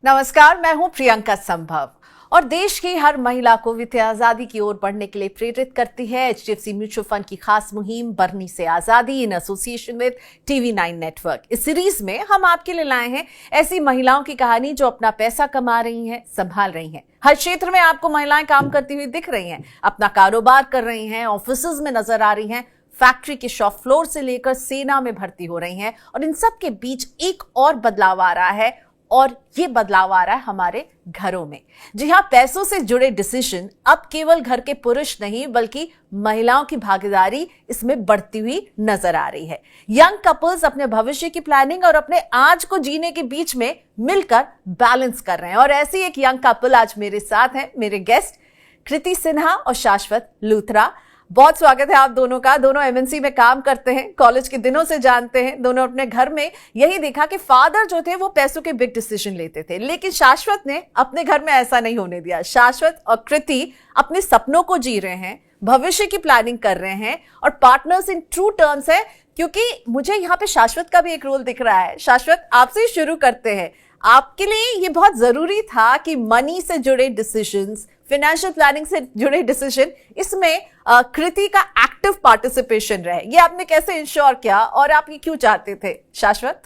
नमस्कार, मैं हूं प्रियंका संभव और देश की हर महिला को वित्तीय आजादी की ओर बढ़ने के लिए प्रेरित करती है एचडीएफसी म्यूचुअल फंड की खास मुहिम बरनी से आजादी in association with TV9 network. इस सीरीज में हम आपके लिए लाए हैं ऐसी महिलाओं की कहानी जो अपना पैसा कमा रही हैं, संभाल रही हैं। हर क्षेत्र में आपको महिलाएं काम करती हुई दिख रही हैं, अपना कारोबार कर रही हैं, ऑफिसेज में नजर आ रही हैं, फैक्ट्री के शॉप फ्लोर से लेकर सेना में भर्ती हो रही हैं और इन सब के बीच एक और बदलाव आ रहा है और ये बदलाव आ रहा है हमारे घरों में। जी हाँ, पैसों से जुड़े डिसीजन अब केवल घर के पुरुष नहीं बल्कि महिलाओं की भागीदारी इसमें बढ़ती हुई नजर आ रही है। यंग कपल्स अपने भविष्य की प्लानिंग और अपने आज को जीने के बीच में मिलकर बैलेंस कर रहे हैं और ऐसी एक यंग कपल आज मेरे साथ हैं, मेरे गेस्ट कृति सिन्हा और शाश्वत लूथरा। बहुत स्वागत है आप दोनों का। दोनों एमएनसी में काम करते हैं, कॉलेज के दिनों से जानते हैं। दोनों अपने घर में यही देखा कि फादर जो थे वो पैसों के बिग डिसीजन लेते थे, लेकिन शाश्वत ने अपने घर में ऐसा नहीं होने दिया। शाश्वत और कृति अपने सपनों को जी रहे हैं, भविष्य की प्लानिंग कर रहे हैं और पार्टनर्स इन ट्रू टर्म्स है। क्योंकि मुझे यहाँ पे शाश्वत का भी एक रोल दिख रहा है। शाश्वत, आपसे ही शुरू करते हैं। आपके लिए ये बहुत जरूरी था कि मनी से जुड़े डिसीजंस, फाइनेंशियल प्लानिंग से जुड़े डिसीजन, इसमें कृति का एक्टिव पार्टिसिपेशन रहे। ये आपने कैसे इंश्योर किया और आप ये क्यों चाहते थे, शाश्वत?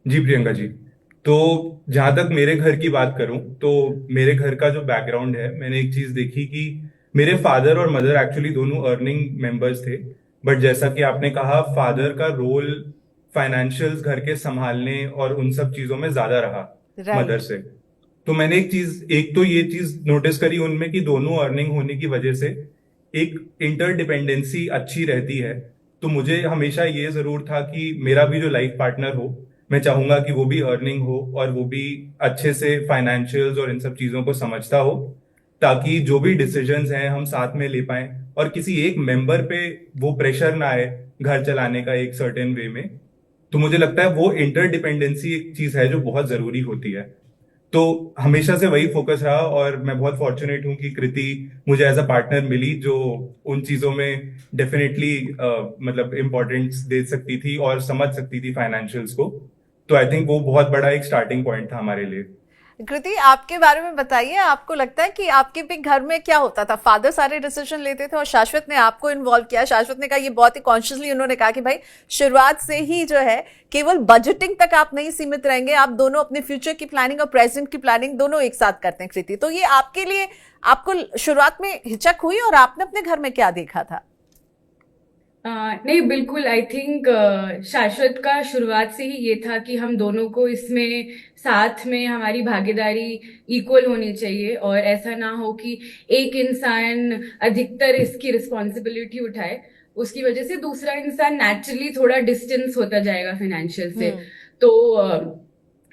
जी प्रियंका जी, तो जहां तक मेरे घर की बात करूं तो मेरे घर का जो बैकग्राउंड है, मैंने एक चीज देखी कि मेरे फादर और मदर एक्चुअली दोनों अर्निंग मेंबर्स थे। बट जैसा कि आपने कहा, फादर का रोल फाइनेंशियल्स घर के संभालने और उन सब चीजों में ज्यादा रहा मदर से। तो मैंने एक तो ये चीज नोटिस करी उनमें कि दोनों अर्निंग होने की वजह से एक इंटरडिपेंडेंसी अच्छी रहती है। तो मुझे हमेशा ये जरूर था कि मेरा भी जो लाइफ पार्टनर हो, मैं चाहूंगा कि वो भी अर्निंग हो और वो भी अच्छे से फाइनेंशियल्स और इन सब चीजों को समझता हो, ताकि जो भी डिसीजंस हैं हम साथ में ले पाएं और किसी एक मेंबर पे वो प्रेशर ना आए घर चलाने का एक सर्टेन वे में। तो मुझे लगता है वो इंटरडिपेंडेंसी एक चीज है जो बहुत जरूरी होती है। तो हमेशा से वही फोकस रहा और मैं बहुत फॉर्चुनेट हूं कि कृति मुझे एज अ पार्टनर मिली जो उन चीजों में डेफिनेटली मतलब इम्पोर्टेंस दे सकती थी और समझ सकती थी फाइनेंशियल्स को। तो आई थिंक वो बहुत बड़ा एक स्टार्टिंग पॉइंट था हमारे लिए। कृति, आपके बारे में बताइए। आपको लगता है कि आपके भी घर में क्या होता था? फादर सारे डिसीजन लेते थे और शाश्वत ने आपको इन्वॉल्व किया। शाश्वत ने कहा, ये बहुत ही कॉन्शियसली उन्होंने कहा कि भाई शुरुआत से ही जो है केवल बजटिंग तक आप नहीं सीमित रहेंगे, आप दोनों अपने फ्यूचर की प्लानिंग और प्रेजेंट की प्लानिंग दोनों एक साथ करते हैं। कृति, तो ये आपके लिए, आपको शुरुआत में हिचक हुई और आपने अपने घर में क्या देखा था? नहीं, बिल्कुल। आई थिंक शाश्वत का शुरुआत से ही ये था कि हम दोनों को इसमें साथ में हमारी भागीदारी इक्वल होनी चाहिए और ऐसा ना हो कि एक इंसान अधिकतर इसकी रिस्पॉन्सिबिलिटी उठाए, उसकी वजह से दूसरा इंसान नेचुरली थोड़ा डिस्टेंस होता जाएगा फाइनेंशियल से। तो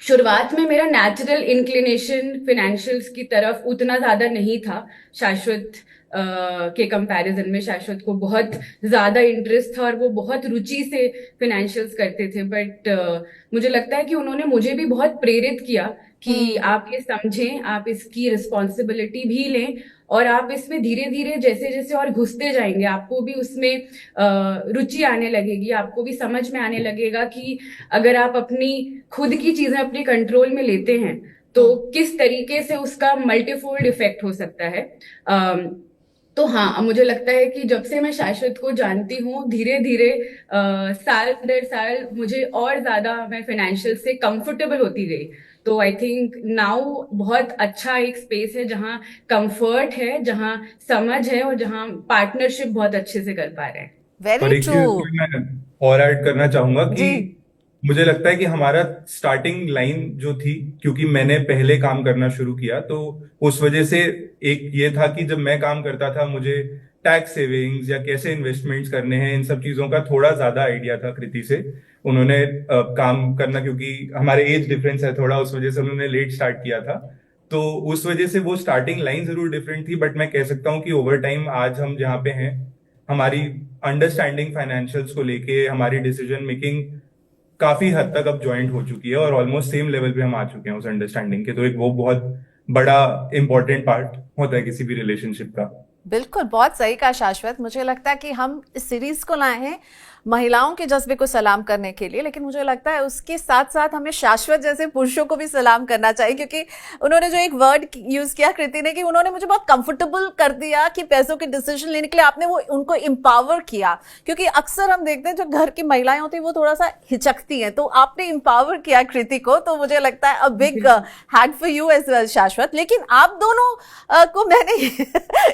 शुरुआत में मेरा नेचुरल इंक्लिनेशन फाइनेंशियल्स की तरफ उतना ज्यादा नहीं था। शाश्वत के कंपैरिजन में शाश्वत को बहुत ज्यादा इंटरेस्ट था और वो बहुत रुचि से फाइनेंशियल्स करते थे। बट मुझे लगता है कि उन्होंने मुझे भी बहुत प्रेरित किया कि आप ये समझें, आप इसकी रिस्पॉन्सिबिलिटी भी लें और आप इसमें धीरे धीरे जैसे जैसे और घुसते जाएंगे आपको भी उसमें रुचि आने लगेगी, आपको भी समझ में आने लगेगा कि अगर आप अपनी खुद की चीजें अपने कंट्रोल में लेते हैं तो किस तरीके से उसका मल्टीफोल्ड इफेक्ट हो सकता है। तो हाँ, मुझे लगता है कि जब से मैं शाश्वत को जानती हूँ, धीरे धीरे साल दर साल मुझे और ज्यादा मैं फाइनेंशियल से कंफर्टेबल होती गई। तो आई थिंक नाउ बहुत अच्छा एक स्पेस है जहाँ कंफर्ट है, जहाँ समझ है और जहाँ पार्टनरशिप बहुत अच्छे से कर पा रहे हैं। और वेरी एक चीज ट्रू। मैं और ऐड करना चाहूंगा कि मुझे लगता है कि हमारा स्टार्टिंग लाइन जो थी, क्योंकि मैंने पहले काम करना शुरू किया तो उस वजह से एक ये था कि जब मैं काम करता था मुझे टैक्स सेविंग्स या कैसे इन्वेस्टमेंट्स करने हैं इन सब चीजों का थोड़ा ज्यादा आइडिया था कृति से। उन्होंने काम करना, क्योंकि हमारे एज डिफरेंस है थोड़ा, उस वजह से उन्होंने लेट स्टार्ट किया था। तो उस वजह से वो स्टार्टिंग लाइन जरूर डिफरेंट थी, बट मैं कह सकता हूँ कि ओवर टाइम आज हम जहाँ पे हैं, हमारी अंडरस्टैंडिंग फाइनेंशियल्स को लेके, हमारी डिसीजन मेकिंग काफी हद तक अब ज्वाइंट हो चुकी है और ऑलमोस्ट सेम लेवल पे हम आ चुके हैं उस अंडरस्टैंडिंग के। तो एक वो बहुत बड़ा इंपॉर्टेंट पार्ट होता है किसी भी रिलेशनशिप का। बिल्कुल, बहुत सही कहा शाश्वत। मुझे लगता है कि हम इस सीरीज को लाए हैं महिलाओं के जज्बे को सलाम करने के लिए, लेकिन मुझे लगता है उसके साथ साथ हमें शाश्वत जैसे पुरुषों को भी सलाम करना चाहिए, क्योंकि उन्होंने जो एक वर्ड यूज किया कृति ने कि उन्होंने मुझे बहुत कंफर्टेबल कर दिया कि पैसों के डिसीजन लेने के लिए आपने वो उनको एम्पावर किया, क्योंकि अक्सर हम देखते हैं जो घर की महिलाएं होती हैं वो थोड़ा सा हिचकती हैं, तो आपने एम्पावर किया कृति को, तो मुझे लगता है a big hand for you as well Shashwat. लेकिन आप दोनों को मैंने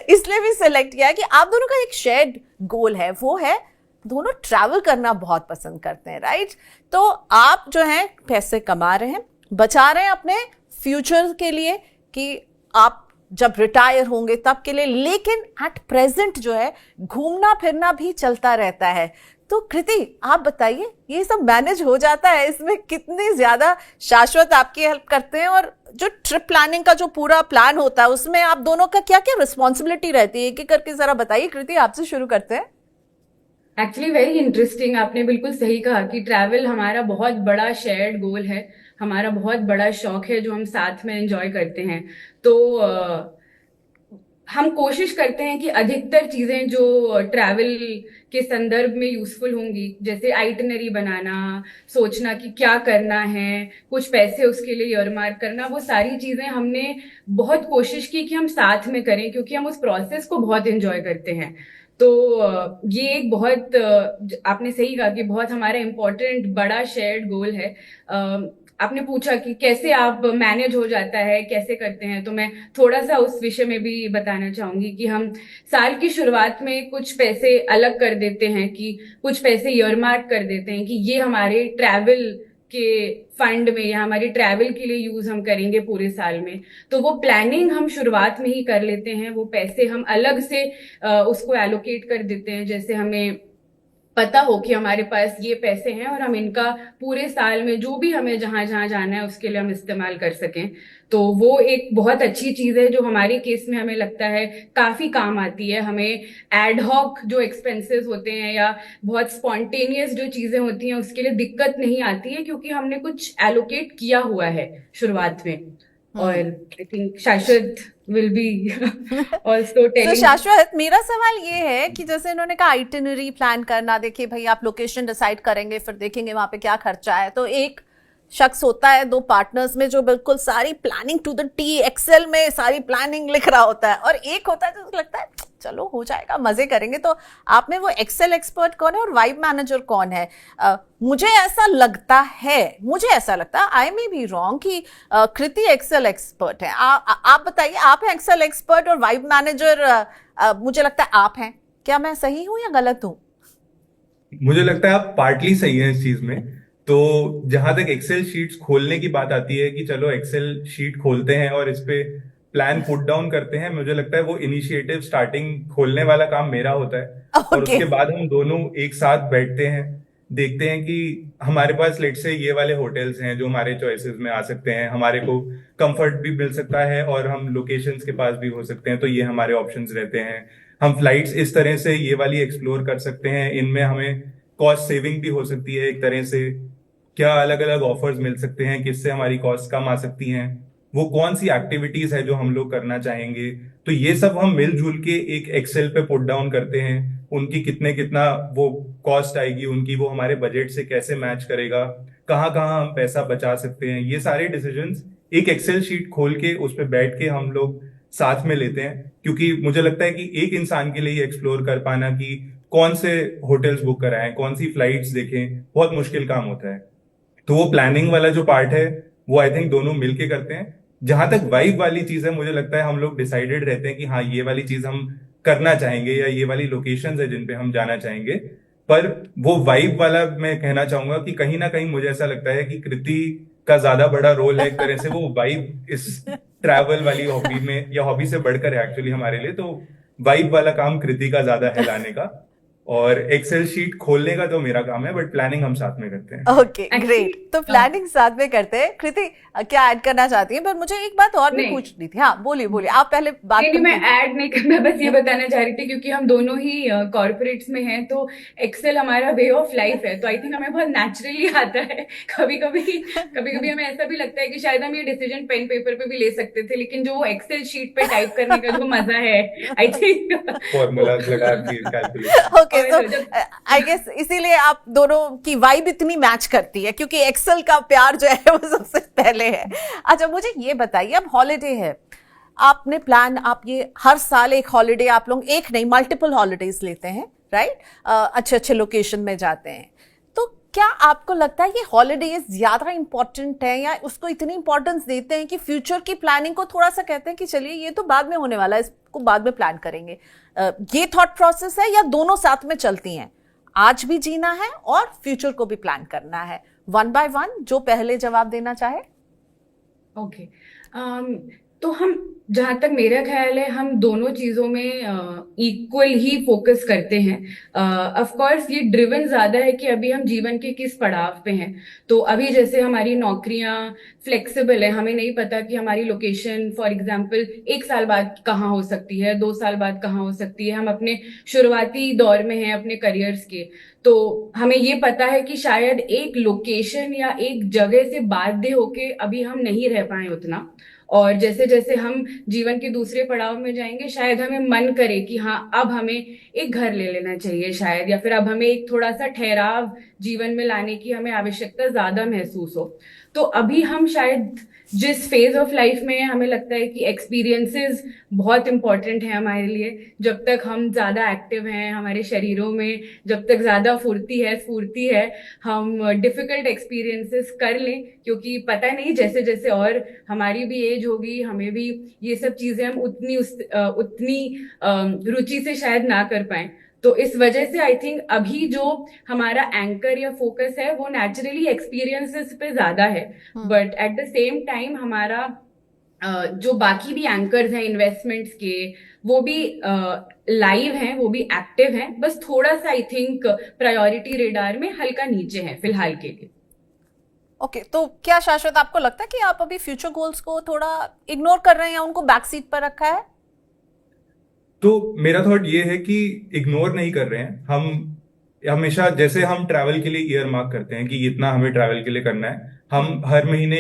इसलिए भी सिलेक्ट किया कि आप दोनों का एक शेयर्ड गोल है, वो है दोनों ट्रैवल करना बहुत पसंद करते हैं, राइट? तो आप जो है पैसे कमा रहे हैं, बचा रहे हैं अपने फ्यूचर के लिए कि आप जब रिटायर होंगे तब के लिए, लेकिन एट प्रेजेंट जो है घूमना फिरना भी चलता रहता है। तो कृति आप बताइए, ये सब मैनेज हो जाता है? इसमें कितनी ज्यादा शाश्वत आपकी हेल्प करते हैं, और जो ट्रिप प्लानिंग का जो पूरा प्लान होता है उसमें आप दोनों का क्या क्या रिस्पॉन्सिबिलिटी रहती है, एक एक करके जरा बताइए। कृति आपसे शुरू करते हैं। एक्चुअली वेरी इंटरेस्टिंग, आपने बिल्कुल सही कहा कि ट्रैवल हमारा बहुत बड़ा शेयर्ड गोल है, हमारा बहुत बड़ा शौक है जो हम साथ में एंजॉय करते हैं। तो हम कोशिश करते हैं कि अधिकतर चीजें जो ट्रैवल के संदर्भ में यूजफुल होंगी, जैसे आइटनरी बनाना, सोचना कि क्या करना है, कुछ पैसे उसके लिए ईयरमार्क करना, वो सारी चीजें हमने बहुत कोशिश की कि हम साथ में करें, क्योंकि हम उस प्रोसेस को बहुत एंजॉय करते हैं। तो ये एक बहुत आपने सही कहा कि बहुत हमारा इम्पोर्टेंट बड़ा शेयर्ड गोल है। आपने पूछा कि कैसे आप मैनेज हो जाता है, कैसे करते हैं, तो मैं थोड़ा सा उस विषय में भी बताना चाहूंगी कि हम साल की शुरुआत में कुछ पैसे अलग कर देते हैं, कि कुछ पैसे ईयरमार्क कर देते हैं कि ये हमारे ट्रैवल के फंड में या हमारी ट्रैवल के लिए यूज हम करेंगे पूरे साल में। तो वो प्लानिंग हम शुरुआत में ही कर लेते हैं, वो पैसे हम अलग से उसको एलोकेट कर देते हैं, जैसे हमें पता हो कि हमारे पास ये पैसे हैं और हम इनका पूरे साल में जो भी हमें जहां जहां जाना है उसके लिए हम इस्तेमाल कर सकें। तो वो एक बहुत अच्छी चीज है जो हमारे केस में हमें लगता है काफी काम आती है। हमें एड हॉक जो एक्सपेंसेस होते हैं या बहुत स्पॉन्टेनियस जो चीजें होती हैं उसके लिए दिक्कत नहीं आती है, क्योंकि हमने कुछ एलोकेट किया हुआ है शुरुआत में। और आई थिंक शाश्वत विल बी ऑल्सो टेलिंग। तो शाश्वत, मेरा सवाल ये है कि जैसे इन्होंने कहा आइटिनरी प्लान करना, देखिए भाई आप लोकेशन डिसाइड करेंगे, फिर देखेंगे वहां पे क्या खर्चा है, तो एक शख्स होता है, दो पार्टनर्स में, जो बिल्कुल सारी planning to the T, Excel में सारी प्लानिंग लिख रहा होता है, और एक होता है जो लगता है चलो हो जाएगा, मजे करेंगे। तो आप में वो एक्सेल एक्सपर्ट कौन है और वाइब मैनेजर कौन है? मुझे ऐसा लगता है, आई मे बी रॉन्ग, कि कृति एक्सेल एक्सपर्ट है। आप बताइए, आप हैं एक्सेल एक्सपर्ट और वाइब मैनेजर मुझे लगता है आप हैं। क्या मैं सही हूं या गलत हूं? मुझे लगता है आप पार्टली सही हैं इस चीज में। तो जहां तक एक्सेल शीट्स खोलने की बात आती है कि चलो एक्सेल शीट खोलते हैं और इस पे प्लान पुट डाउन करते हैं, मुझे लगता है वो इनिशिएटिव स्टार्टिंग खोलने वाला काम मेरा होता है। और उसके बाद हम दोनों एक साथ बैठते हैं, देखते हैं कि हमारे पास लेट से ये वाले होटल्स हैं जो हमारे चॉइसेस में आ सकते हैं, हमारे को कंफर्ट भी मिल सकता है और हम लोकेशंस के पास भी हो सकते हैं, तो ये हमारे ऑप्शंस रहते हैं। हम फ्लाइट्स इस तरह से ये वाली एक्सप्लोर कर सकते हैं, इनमें हमें कॉस्ट सेविंग भी हो सकती है एक तरह से, क्या अलग अलग ऑफर्स मिल सकते हैं, किससे हमारी कॉस्ट कम आ सकती हैं, वो कौन सी एक्टिविटीज है जो हम लोग करना चाहेंगे। तो ये सब हम मिलजुल के एक एक्सेल पे पुट डाउन करते हैं, उनकी कितना वो कॉस्ट आएगी उनकी, वो हमारे बजट से कैसे मैच करेगा, कहाँ कहाँ हम पैसा बचा सकते हैं, ये सारे डिसीजंस एक एक्सेल शीट खोल के उस पर बैठ के हम लोग साथ में लेते हैं। क्योंकि मुझे लगता है कि एक इंसान के लिए एक्सप्लोर कर पाना कि कौन से होटल्स बुक कराएं, कौन सी फ्लाइट्स देखें, बहुत मुश्किल काम होता है। तो वो प्लानिंग वाला जो पार्ट है वो आई थिंक दोनों मिलके करते हैं। जहां तक वाइब वाली चीज है, मुझे लगता है हम लोग डिसाइडेड रहते हैं कि हाँ ये वाली चीज हम करना चाहेंगे या ये वाली लोकेशंस है जिन पे हम जाना चाहेंगे। पर वो वाइब वाला मैं कहना चाहूंगा कि कहीं ना कहीं मुझे ऐसा लगता है कि कृति का ज्यादा बड़ा रोल है एक तरह से, वो वाइब इस ट्रैवल वाली हॉबी में, या हॉबी से बढ़कर है एक्चुअली हमारे लिए, तो वाइब वाला काम कृति का ज्यादा है लाने का, और एक्सेल शीट खोलने का तो मेरा काम है, बट प्लानिंग हम साथ में करते हैं। ओके ग्रेट, तो प्लानिंग साथ में करते हैं। कृति क्या ऐड करना चाहती हैं? पर मुझे एक बात और भी पूछनी थी। हाँ बोलिए आप पहले बात। नहीं, मैं ऐड नहीं करना, बस ये बताना चाह रही थी क्योंकि हम दोनों ही कॉर्पोरेट्स में हैं, तो एक्सेल हमारा वे ऑफ लाइफ है, तो आई थिंक हमें बहुत नेचुरली आता है। कभी कभी हमें ऐसा भी लगता है कि शायद हम ये डिसीजन पेन पेपर पे भी ले सकते थे, लेकिन जो एक्सेल शीट पे टाइप करने का जो मजा है, आई थिंक फॉर्मूला लगा के कैलकुलेट। ओके, और तो जब आई गेस इसीलिए आप दोनों की वाइब इतनी मैच करती है, क्योंकि एक्सेल का प्यार जो है वो सबसे पहले है। अच्छा, मुझे ये बताइए, अब हॉलीडे है, आपने प्लान, आप ये हर साल एक हॉलीडे आप लोग, एक नहीं मल्टीपल हॉलीडेज लेते हैं, राइट? अच्छे अच्छे लोकेशन में जाते हैं, तो क्या आपको लगता है ये हॉलीडेज ज्यादा इंपॉर्टेंट है, या उसको इतनी इंपॉर्टेंस देते हैं कि फ्यूचर की प्लानिंग को थोड़ा सा कहते हैं कि चलिए ये तो बाद में होने वाला है, इसको बाद में प्लान करेंगे? ये थॉट प्रोसेस है, या दोनों साथ में चलती हैं? आज भी जीना है और फ्यूचर को भी प्लान करना है। वन बाय वन जो पहले जवाब देना चाहे। ओके, तो हम, जहाँ तक मेरा ख्याल है, हम दोनों चीज़ों में इक्वल ही फोकस करते हैं। ऑफ कोर्स ये ड्रिवन ज़्यादा है कि अभी हम जीवन के किस पड़ाव पे हैं। तो अभी जैसे हमारी नौकरियां फ्लेक्सिबल है, हमें नहीं पता कि हमारी लोकेशन फॉर एग्जांपल 1 साल बाद कहाँ हो सकती है, 2 साल बाद कहाँ हो सकती है। हम अपने शुरुआती दौर में हैं अपने करियर्स के, तो हमें ये पता है कि शायद एक लोकेशन या एक जगह से बाध्य होके अभी हम नहीं रह पाए उतना। और जैसे जैसे हम जीवन के दूसरे पड़ाव में जाएंगे, शायद हमें मन करे कि हाँ, अब हमें एक घर ले लेना चाहिए शायद, या फिर अब हमें एक थोड़ा सा ठहराव जीवन में लाने की हमें आवश्यकता ज्यादा महसूस हो। तो अभी हम शायद जिस फेज ऑफ लाइफ में हैं, हमें लगता है कि एक्सपीरियंसेस बहुत इंपॉर्टेंट है हमारे लिए। जब तक हम ज्यादा एक्टिव हैं हमारे शरीरों में, जब तक ज्यादा स्फूर्ति है, हम डिफिकल्ट एक्सपीरियंसेस कर लें, क्योंकि पता नहीं जैसे जैसे और हमारी भी एज होगी, हमें भी ये सब चीजें हम उतनी रुचि से शायद ना कर पाए। तो इस वजह से आई थिंक अभी जो हमारा एंकर या फोकस है वो नेचुरली एक्सपीरियंसेस पे ज्यादा है, but at the same time हमारा जो बाकी भी एंकर्स हैं इन्वेस्टमेंट्स के, वो भी लाइव हैं, वो भी एक्टिव हैं, बस थोड़ा सा आई थिंक प्रायोरिटी रेडार में हल्का नीचे है फिलहाल के लिए। ओके, तो क्या शाश्वत आपको लगता है कि आप अभी फ्यूचर गोल्स को थोड़ा इग्नोर कर रहे हैं या उनको बैक सीट पर रखा है? तो मेरा थॉट ये है कि इग्नोर नहीं कर रहे हैं हम। हमेशा जैसे हम ट्रैवल के लिए ईयर मार्क करते हैं कि इतना हमें ट्रैवल के लिए करना है, हम हर महीने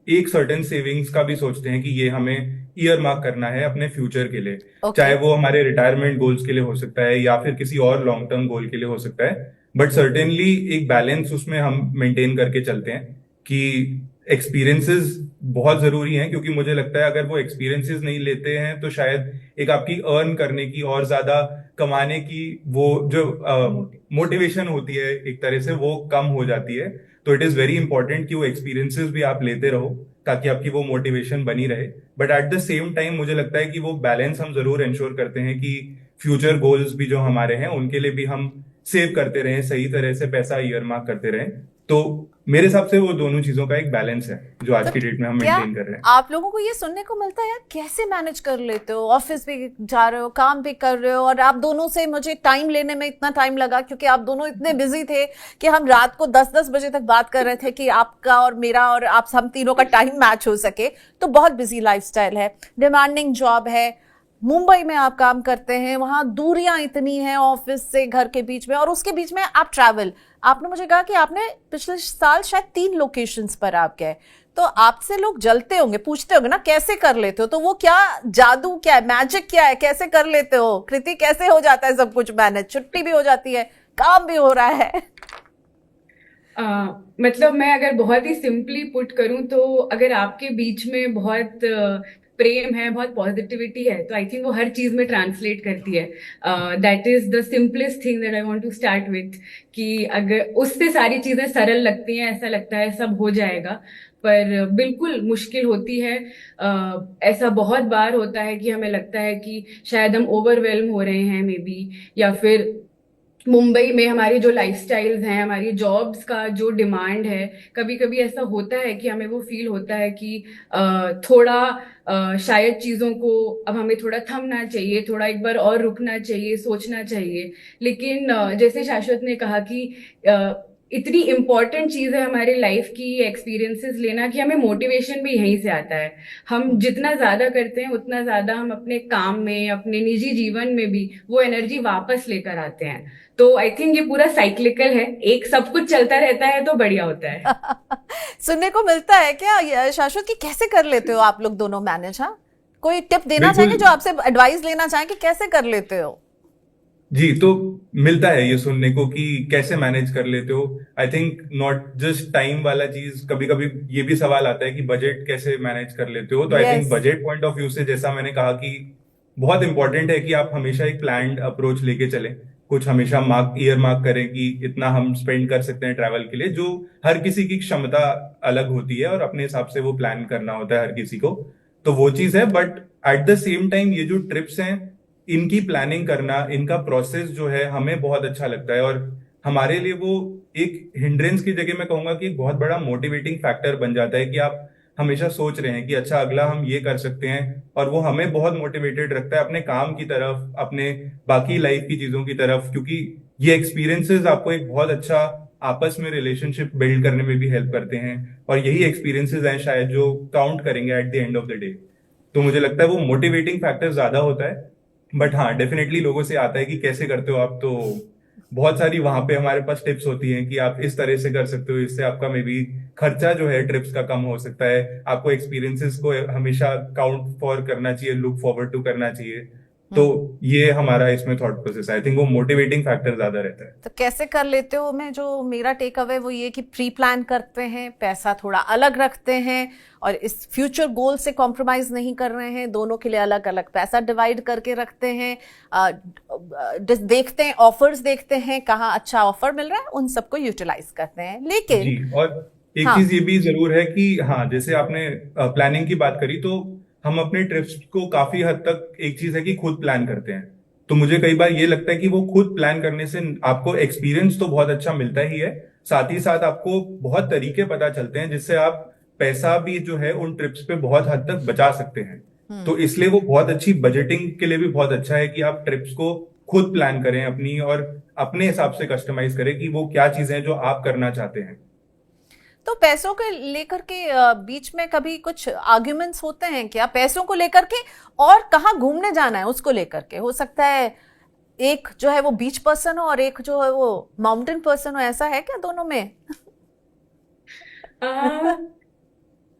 एक सर्टेन सेविंग्स का भी सोचते हैं कि ये हमें ईयर मार्क करना है अपने फ्यूचर के लिए। Okay. चाहे वो हमारे रिटायरमेंट गोल्स के लिए हो सकता है या फिर किसी और लॉन्ग टर्म गोल के लिए हो सकता है, बट सर्टेनली एक बैलेंस उसमें हम मेंटेन करके चलते हैं कि एक्सपीरियंसेस बहुत जरूरी हैं, क्योंकि मुझे लगता है अगर वो एक्सपीरियंसेस नहीं लेते हैं तो शायद एक आपकी अर्न करने की और ज्यादा कमाने की वो जो मोटिवेशन होती है एक तरह से वो कम हो जाती है। तो इट इज वेरी इंपॉर्टेंट कि वो एक्सपीरियंसेस भी आप लेते रहो ताकि आपकी वो मोटिवेशन बनी रहे। But at the same time मुझे लगता है कि वो बैलेंस हम जरूर इंश्योर करते हैं कि फ्यूचर गोल्स भी जो हमारे हैं उनके लिए भी हम सेव करते रहें, सही तरह से पैसा ईयर मार्क करते रहें। तो मेरे हिसाब से वो दोनों चीजों का एक बैलेंस है जो आज की डेट में हम मेंटेन कर रहे हैं। आप लोगों को ये सुनने को मिलता है यार, कैसे मैनेज कर लेते हो, ऑफिस भी जा रहे हो, काम भी कर रहे हो, और आप दोनों से मुझे टाइम लेने में इतना टाइम लगा क्योंकि आप दोनों इतने बिजी थे कि हम रात को 10-10 बजे तक बात कर रहे थे कि आपका और मेरा और आप हम तीनों का टाइम मैच हो सके। तो बहुत बिजी लाइफस्टाइल है, डिमांडिंग जॉब है, मुंबई में आप काम करते हैं, वहां दूरियां इतनी हैं ऑफिस से घर के बीच में, और उसके बीच में आप ट्रैवल। आपने मुझे कहा कि आपने पिछले साल शायद 3 लोकेशंस पर आप गए, तो आपसे लोग जलते होंगे, पूछते होंगे ना कैसे कर लेते हो? तो वो क्या जादू, क्या है, मैजिक क्या है, कैसे कर लेते हो? कृति, कैसे हो जाता है सब कुछ मैनेज? छुट्टी भी हो जाती है, काम भी हो रहा है। मतलब मैं अगर बहुत ही सिंपली पुट करूं तो अगर आपके बीच में बहुत प्रेम है, बहुत पॉजिटिविटी है, तो आई थिंक वो हर चीज में ट्रांसलेट करती है। That is the simplest thing that I want to start with, कि अगर उससे सारी चीजें सरल लगती हैं, ऐसा लगता है सब हो जाएगा, पर बिल्कुल मुश्किल होती है। ऐसा बहुत बार होता है कि हमें लगता है कि शायद हम ओवरवेल्म हो रहे हैं मे बी, या फिर मुंबई में हमारी जो लाइफस्टाइल्स हैं, हमारी जॉब्स का जो डिमांड है, कभी कभी ऐसा होता है कि हमें वो फील होता है कि थोड़ा शायद चीज़ों को अब हमें थोड़ा थमना चाहिए, थोड़ा एक बार और रुकना चाहिए, सोचना चाहिए। लेकिन जैसे शाश्वत ने कहा कि इतनी इम्पोर्टेंट चीज़ है हमारी लाइफ की एक्सपीरियंसेस लेना कि हमें मोटिवेशन भी यहीं से आता है। हम जितना ज़्यादा करते हैं उतना ज़्यादा हम अपने काम में, अपने निजी जीवन में भी वो एनर्जी वापस लेकर आते हैं। तो आई थिंक ये पूरा साइक्लिकल है, एक सब कुछ चलता रहता है तो बढ़िया होता है। सुनने को मिलता है क्या शाश्वत, कि कैसे कर लेते हो आप लोग दोनों मैनेज? हाँ, कोई टिप देना बिल्कुल। चाहेंगे जो आपसे एडवाइस लेना चाहें कि कैसे कर लेते हो? जी, तो मिलता है ये सुनने को कि कैसे मैनेज कर लेते हो। I think not just time वाला चीज, कभी कभी ये भी सवाल आता है कि बजट कैसे मैनेज कर लेते हो। तो I think yes. Budget point of view से, जैसा मैंने कहा कि बहुत इंपॉर्टेंट है कि आप हमेशा एक प्लान्ड अप्रोच लेके चलें। कुछ हमेशा ईयर मार्क करें कि इतना हम स्पेंड कर सकते हैं ट्रैवल के लिए। जो हर किसी की क्षमता अलग होती है और अपने हिसाब से वो प्लान करना होता है हर किसी को। तो वो चीज है, but at the same time ये जो ट्रिप्स हैं, इनकी प्लानिंग करना, इनका प्रोसेस जो है, हमें बहुत अच्छा लगता है। और हमारे लिए वो एक हिंड्रेंस की जगह मैं कहूंगा कि एक बहुत बड़ा मोटिवेटिंग फैक्टर बन जाता है कि आप हमेशा सोच रहे हैं कि अच्छा अगला हम ये कर सकते हैं। और वो हमें बहुत मोटिवेटेड रखता है अपने काम की तरफ, अपने बाकी लाइफ की चीजों की तरफ, क्योंकि ये एक्सपीरियंसेस आपको एक बहुत अच्छा आपस में रिलेशनशिप बिल्ड करने में भी हेल्प करते हैं। और यही एक्सपीरियंसेस हैं शायद जो काउंट करेंगे at the end of the day. तो मुझे लगता है वो मोटिवेटिंग फैक्टर ज्यादा होता है। बट हाँ, डेफिनेटली लोगों से आता है कि कैसे करते हो आप। तो बहुत सारी वहां पे हमारे पास टिप्स होती हैं कि आप इस तरह से कर सकते हो, इससे आपका मे बी खर्चा जो है ट्रिप्स का कम हो सकता है। आपको एक्सपीरियंसेस को हमेशा काउंट फॉर करना चाहिए, लुक फॉरवर्ड टू करना चाहिए। तो ये हमारा इसमें थॉट प्रोसेस, आई थिंक वो मोटिवेटिंग फैक्टर ज्यादा रहता है। तो कैसे कर लेते हो? मैं जो मेरा टेक अवे वो ये कि प्री प्लान करते हैं, पैसा थोड़ा अलग रखते हैं और इस फ्यूचर गोल से कॉम्प्रोमाइज नहीं कर रहे हैं, दोनों के लिए अलग अलग पैसा डिवाइड करके रखते हैं। देखते हैं, ऑफर्स देखते हैं, कहाँ अच्छा ऑफर मिल रहा है उन सबको यूटिलाइज करते हैं। लेकिन जी, और एक हाँ, चीज ये भी जरूर है कि हाँ, जैसे आपने प्लानिंग की बात करी, तो हम अपने ट्रिप्स को काफी हद तक, एक चीज है कि खुद प्लान करते हैं। तो मुझे कई बार ये लगता है कि वो खुद प्लान करने से आपको एक्सपीरियंस तो बहुत अच्छा मिलता ही है, साथ ही साथ आपको बहुत तरीके पता चलते हैं जिससे आप पैसा भी जो है उन ट्रिप्स पे बहुत हद तक बचा सकते हैं। तो इसलिए वो बहुत अच्छी बजटिंग के लिए भी बहुत अच्छा है कि आप ट्रिप्स को खुद प्लान करें अपनी, और अपने हिसाब से कस्टमाइज करें कि वो क्या चीजें हैं जो आप करना चाहते हैं। तो पैसों के लेकर के बीच में कभी कुछ आर्ग्यूमेंट्स होते हैं क्या, पैसों को लेकर के? और कहाँ घूमने जाना है उसको लेकर के? हो सकता है एक जो है वो बीच पर्सन हो और एक जो है वो माउंटेन पर्सन हो, ऐसा है क्या दोनों में?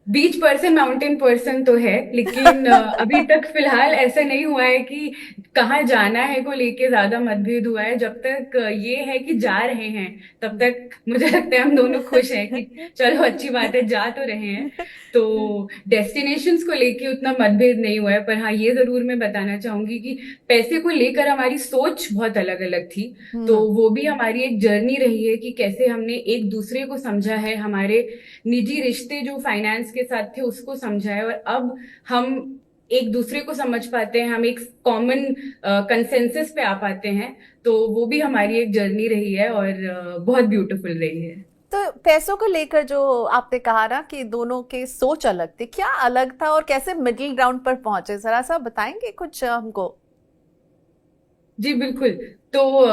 बीच पर्सन माउंटेन पर्सन तो है, लेकिन अभी तक फिलहाल ऐसा नहीं हुआ है कि कहाँ जाना है को लेके ज्यादा मतभेद हुआ है। जब तक ये है कि जा रहे हैं तब तक मुझे लगता है हम दोनों खुश हैं कि चलो अच्छी बात है, जा तो रहे हैं। तो डेस्टिनेशंस को लेके उतना मतभेद नहीं हुआ है। पर हाँ, ये जरूर मैं बताना चाहूंगी कि पैसे को लेकर हमारी सोच बहुत अलग अलग थी। तो वो भी हमारी एक जर्नी रही है कि कैसे हमने एक दूसरे को समझा है, हमारे निजी रिश्ते जो फाइनेंस के साथ थे उसको समझा है, और अब हम एक दूसरे को समझ पाते हैं, हम एक कॉमन कंसेंसस पे आ पाते हैं। तो वो भी हमारी एक जर्नी रही है और बहुत ब्यूटीफुल रही है। तो पैसों को लेकर जो आपने कहा ना कि दोनों के सोच अलग थे, क्या अलग था और कैसे मिडिल ग्राउंड पर पहुंचे, जरा सा बताएंगे कुछ हमको? जी बिल्कुल। तो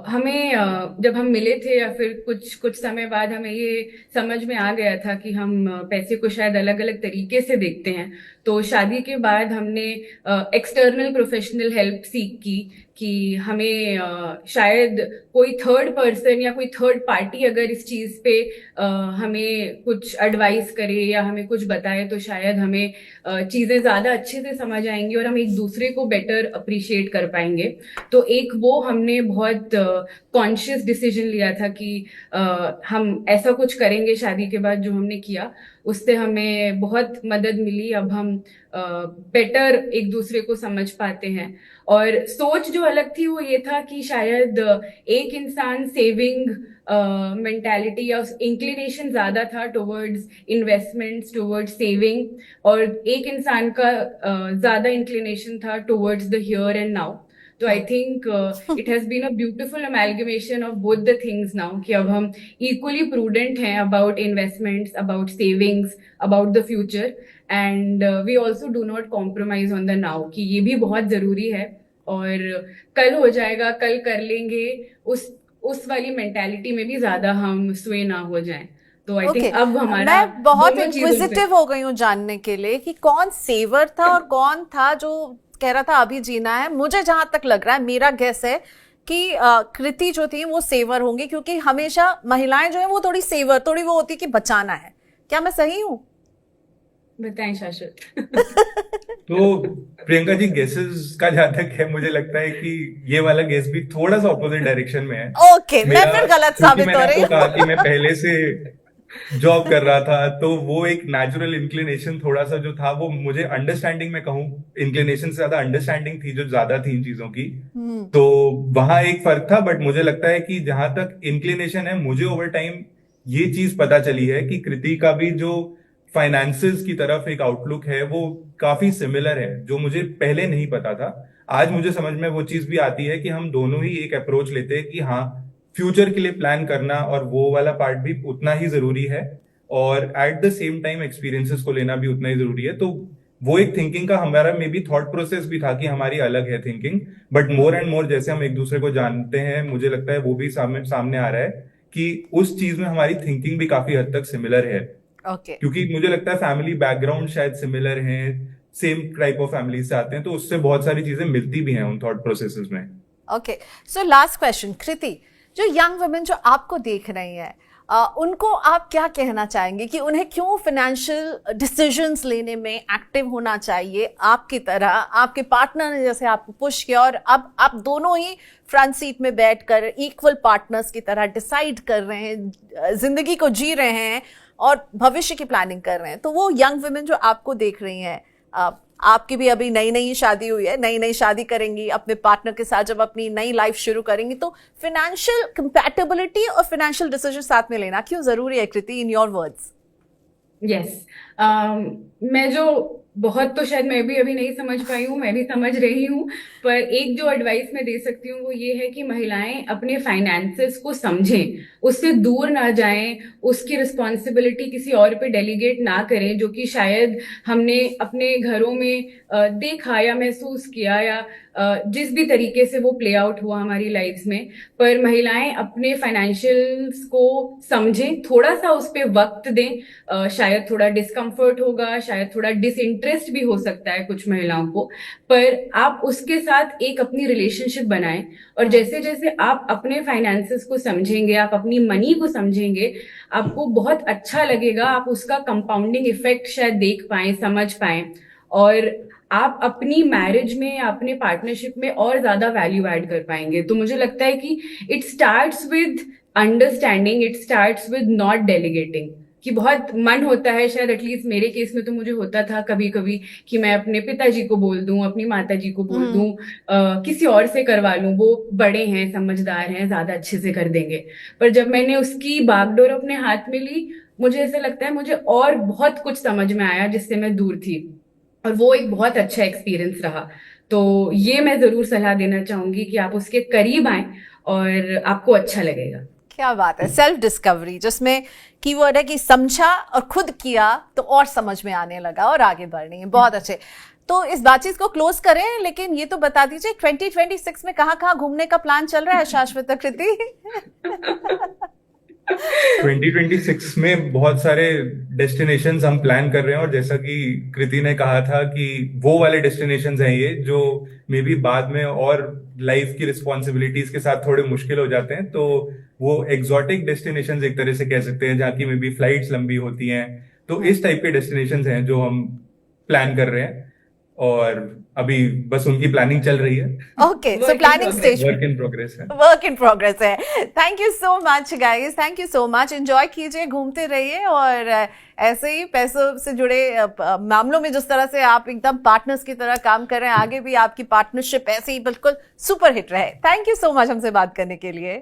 हमें जब हम मिले थे या फिर कुछ कुछ समय बाद हमें ये समझ में आ गया था कि हम पैसे को शायद अलग अलग तरीके से देखते हैं। तो शादी के बाद हमने एक्सटर्नल प्रोफेशनल हेल्प सीख की कि हमें शायद कोई थर्ड पर्सन या कोई थर्ड पार्टी अगर इस चीज पे हमें कुछ एडवाइस करे या हमें कुछ बताए तो शायद हमें चीजें ज्यादा अच्छे से समझ आएंगी और हम एक दूसरे को बेटर अप्रिशिएट कर पाएंगे। तो एक वो हमने बहुत कॉन्शियस डिसीजन लिया था कि हम ऐसा कुछ करेंगे शादी के बाद। जो हमने किया उससे हमें बहुत मदद मिली। अब हम बेटर एक दूसरे को समझ पाते हैं। और सोच जो अलग थी वो ये था कि शायद एक इंसान सेविंग मेंटालिटी या इंक्लिनेशन ज्यादा था टुवर्ड्स इन्वेस्टमेंट्स, टुवर्ड्स सेविंग, और एक इंसान का ज्यादा इंक्लिनेशन था towards the here and now. तो I think it has been a beautiful amalgamation of both the things now कि अब हम इक्वली प्रूडेंट हैं about investments, about savings, about the future, and we also do not compromise on the now कि ये भी बहुत जरूरी है। और कल हो जाएगा, कल कर लेंगे, उस वाली मेंटालिटी में भी ज्यादा हम स्वे ना हो जाएं। तो आई थिंक अब हमारा मैं बहुत दोनों चीजों पे इंक्विजिटिव हो गई हूँ जानने के लिए कि कौन सेवर था और कौन था जो कह रहा था अभी जीना है। मुझे जहां तक लग रहा है, मेरा गेस है कि कृति जो थी वो सेवर होंगी, क्योंकि हमेशा महिलाएं जो है वो थोड़ी सेवर, थोड़ी वो होती कि बचाना है। क्या मैं सही हूँ? बताएं शाश्वत। तो प्रियंका जी, गेसेस का जहां तक है, मुझे लगता है कि ये वाला गेस भी थोड़ा सा ऑपोजिट डायरेक्शन में है। ओके, मैं फिर गलत क्योंकि साबित मैंने हो रही आपको हूँ। कहा कि मैं पहले से जॉब कर रहा था, तो वो एक नेचुरल इंक्लिनेशन थोड़ा सा जो था, वो मुझे अंडरस्टैंडिंग में कहूँ, इंक्लिनेशन से ज्यादा अंडरस्टैंडिंग थी जो ज्यादा थी इन चीजों की। तो वहां एक फर्क था, बट मुझे लगता है कि जहां तक इंक्लिनेशन है, मुझे ओवर टाइम ये चीज पता चली है कि कृति का भी जो फाइनेंसेस की तरफ एक आउटलुक है, वो काफी सिमिलर है, जो मुझे पहले नहीं पता था। आज मुझे समझ में वो चीज भी आती है कि हम दोनों ही एक अप्रोच लेते हैं कि हाँ, फ्यूचर के लिए प्लान करना और वो वाला पार्ट भी उतना ही जरूरी है, और at the same time experiences को लेना भी उतना ही जरूरी है। तो वो एक थिंकिंग का हमारा मे बी थॉट प्रोसेस भी था कि हमारी अलग है thinking, but more and more जैसे हम एक दूसरे को जानते हैं, मुझे लगता है वो भी सामने सामने आ रहा है कि उस चीज में हमारी थिंकिंग भी काफी हद तक सिमिलर है। ओके, क्योंकि मुझे लगता है फैमिली बैकग्राउंड शायद सिमिलर है, सेम टाइप ऑफ फैमिली से आते हैं, तो उससे बहुत सारी चीजें मिलती भी हैं उन थॉट प्रोसेसेस में। ओके। सो लास्ट क्वेश्चन, कृति, जो यंग वुमेन जो आपको देख रही हैं, उनको आप क्या कहना चाहेंगे कि उन्हें क्यों फाइनेंशियल डिसीजंस लेने में एक्टिव होना चाहिए आपकी तरह? आपके पार्टनर ने जैसे आपको पुश किया और अब आप दोनों ही फ्रंट सीट में बैठकर इक्वल पार्टनर्स की तरह डिसाइड कर रहे हैं, जिंदगी को जी रहे हैं और भविष्य की प्लानिंग कर रहे हैं। तो वो यंग वुमेन जो आपको देख रही हैं, आपकी भी अभी नई नई शादी हुई है, नई नई शादी करेंगी अपने पार्टनर के साथ, जब अपनी नई लाइफ शुरू करेंगी, तो फाइनेंशियल कंपैटिबिलिटी और फाइनेंशियल डिसीजन साथ में लेना क्यों जरूरी है, कृति, इन योर वर्ड्स? यस। मैं जो बहुत तो शायद मैं भी अभी नहीं समझ पाई हूँ, मैं भी समझ रही हूँ, पर एक जो एडवाइस मैं दे सकती हूँ वो ये है कि महिलाएं अपने फाइनेंसेस को समझें, उससे दूर ना जाएं, उसकी रिस्पॉन्सिबिलिटी किसी और पे डेलीगेट ना करें, जो कि शायद हमने अपने घरों में देखा या महसूस किया, या जिस भी तरीके से वो प्ले आउट हुआ हमारी लाइफ में। पर महिलाएं अपने फाइनेंशियल्स को समझें, थोड़ा सा उस पर वक्त दें। शायद थोड़ा डिस्कम्फर्ट होगा, शायद थोड़ा डिसइंटरेस्ट भी हो सकता है कुछ महिलाओं को, पर आप उसके साथ एक अपनी रिलेशनशिप बनाएं, और जैसे जैसे आप अपने फाइनेंसेस को समझेंगे, आप अपनी मनी को समझेंगे, आपको बहुत अच्छा लगेगा, आप उसका कंपाउंडिंग इफेक्ट शायद देख पाएं, समझ पाएं, और आप अपनी मैरिज में, अपने पार्टनरशिप में और ज्यादा वैल्यू ऐड कर पाएंगे। तो मुझे लगता है कि it starts with understanding, it starts with not delegating. कि बहुत मन होता है, शायद एटलीस्ट मेरे केस में तो मुझे होता था कभी कभी, कि मैं अपने पिताजी को बोल दूं, अपनी माताजी को बोल दूं, किसी और से करवा लूं, वो बड़े हैं, समझदार हैं, ज्यादा अच्छे से कर देंगे। पर जब मैंने उसकी बागडोर अपने हाथ में ली, मुझे ऐसा लगता है मुझे और बहुत कुछ समझ में आया जिससे मैं दूर थी, और वो एक बहुत अच्छा एक्सपीरियंस रहा। तो ये मैं जरूर सलाह देना चाहूंगी कि आप उसके करीब आएं और आपको अच्छा लगेगा। क्या बात है, सेल्फ डिस्कवरी, जिसमें कीवर्ड है कि समझा और खुद किया तो और समझ में आने लगा और आगे बढ़नी है। बहुत अच्छे। तो इस बातचीत को क्लोज करें, लेकिन ये तो बता दीजिए 2026 में कहाँ कहाँ घूमने का प्लान चल रहा है शाश्वत, कृति? 2026 में बहुत सारे डेस्टिनेशंस हम प्लान कर रहे हैं, और जैसा कि कृति ने कहा था कि वो वाले डेस्टिनेशंस हैं ये जो मे बी बाद में और लाइफ की रिस्पॉन्सिबिलिटीज के साथ थोड़े मुश्किल हो जाते हैं, तो वो एग्जॉटिक डेस्टिनेशंस एक तरह से कह सकते हैं, जहाँ की मे बी फ्लाइट्स लंबी होती हैं। तो इस टाइप के डेस्टिनेशंस हैं जो हम प्लान कर रहे हैं, और अभी बस उनकी प्लानिंग चल रही है। Okay, so planning stage, work in progress है। वर्क इन प्रोग्रेस है। Thank you so much guys, thank you so much. Enjoy कीजिए, घूमते रहिए, और ऐसे ही पैसों से जुड़े मामलों में जिस तरह से आप एकदम पार्टनर्स की तरह काम कर रहे हैं, आगे भी आपकी पार्टनरशिप ऐसे ही बिल्कुल सुपर हिट रहे। थैंक यू सो मच हमसे बात करने के लिए।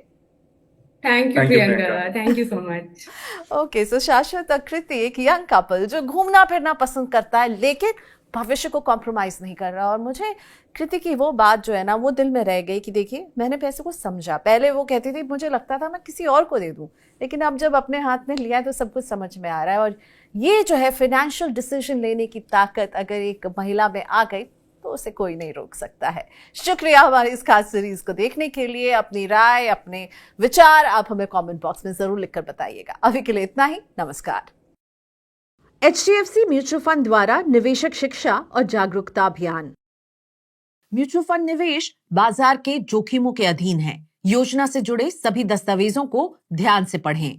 Thank you Priyanka, thank you so much. Okay, so Shashwat और कृति एक यंग कपल जो घूमना फिरना पसंद करता है, लेकिन भविष्य को कॉम्प्रोमाइज नहीं कर रहा। और मुझे कृति की वो बात जो है ना, वो दिल में रह गई कि देखिए, मैंने पैसे को समझा। पहले वो कहती थी मुझे लगता था मैं किसी और को दे दूं, लेकिन अब जब अपने हाथ में लिया है तो सब कुछ समझ में आ रहा है। और ये जो है फाइनेंशियल डिसीजन लेने की ताकत अगर एक महिला में आ गई तो उसे कोई नहीं रोक सकता है। शुक्रिया हमारी इस खास सीरीज को देखने के लिए। अपनी राय, अपने विचार आप हमें कमेंट बॉक्स में जरूर लिखकर बताइएगा। अभी के लिए इतना ही, नमस्कार। HDFC म्यूचुअल फंड द्वारा निवेशक शिक्षा और जागरूकता अभियान। म्यूचुअल फंड निवेश बाजार के जोखिमों के अधीन है। योजना से जुड़े सभी दस्तावेजों को ध्यान से पढ़ें।